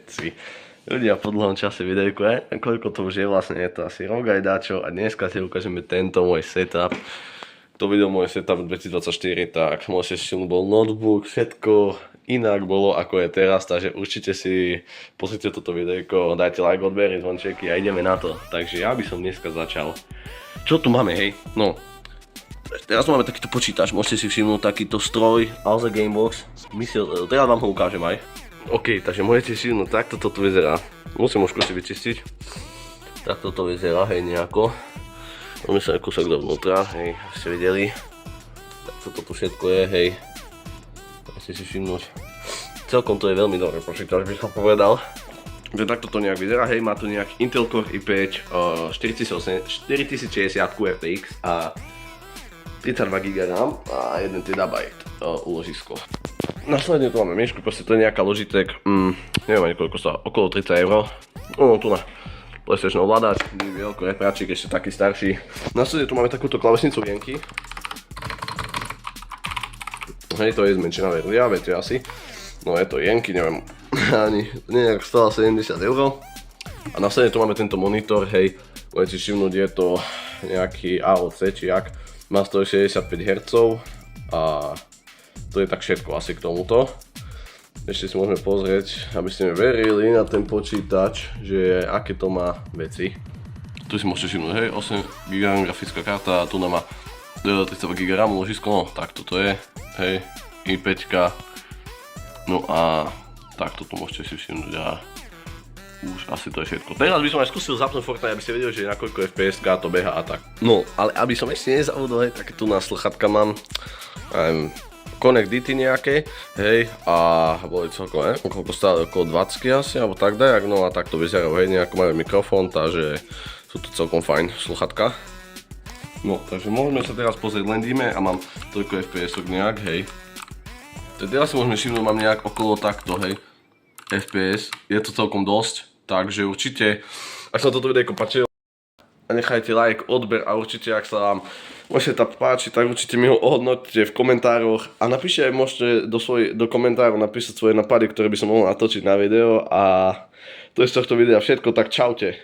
všetci ľudia po dlhom čase videjku, koľko to už je vlastne, je to asi rok aj dačo a dneska si ukážeme tento môj setup. To video môj setup 2024, tak môžete si bol notebook, všetko inak bolo ako je teraz, takže určite si pozrite toto videjko, dajte like, odber, zvončeky a ideme na to. Takže ja by som dneska začal. Čo tu máme, hej? No, teraz máme takýto počítač, môžete si všimnúť takýto stroj, Alza Gamebox. Teraz vám ho ukážem aj. OK, takže môžete si všimnúť, takto toto vyzerá. Musím už si vyčistiť. Takto to vyzerá, hej, nejako. Máme sa aj kúsok dovnútra, hej, ste videli. Tak toto všetko je, hej. Môžete si všimnúť. Celkom to je veľmi dobré počítač, by som povedal. Že takto to nejak vyzerá, hej, má tu nejak Intel Core i5 4060 RTX a 32 GB RAM a 1 TB úložisko. Následne tu máme myšku, proste to je nejaká Logitech, neviem ani koľko sa, okolo 30 €. No tu na PlayStation ovládač, veľký repráčik, ešte taký starší. Následne tu máme takúto klávesnicu Jenky. Hej, to je zmenšená verzia, viete asi. No je to Jenky, neviem, ani nejak stála 70 €. A následne tu máme tento monitor, hej, môžete si všimnúť, je to nejaký AOC či jak. Má 165 Hz a to je tak všetko asi k tomuto. Ešte si môžeme pozrieť, aby ste mi verili na ten počítač, že aké to má veci. Tu si môžete všimnúť, hej, 8 GB grafická karta, tu má 32 GB RAM ložisko, no tak toto je, hej, i5. No a takto tu môžete si všimnúť a už asi to je všetko. Teraz by som aj skúsil zapnúť Fortnite, aby ste vedeli, že na koľko FPS to beha a tak. No, ale aby som ešte nezabudol, hej, také tu na sluchatka mám. Connect-ity nejaké, hej, a boli celkom, koľko stále, okolo 20 asi, alebo tak dajak, no a takto vyzerajú, hej, nejako majú mikrofón, takže sú to celkom fajn sluchatka. No, takže môžeme sa teraz pozrieť, len ideme a mám toľko FPS-ok nejak, hej. Teraz si môžeme všimnúť, mám nejak okolo takto, hej, FPS, je to celkom dosť, takže určite, ak sa toto videjko páčilo, nechajte like, odber a určite, ak sa vám môžete tak páčiť, tak určite mi ho ohodnoťte v komentároch a napíšte aj, môžete do komentárov napísať svoje nápady, ktoré by som mohol natočiť na video a to je z tohto videa všetko, tak čaute.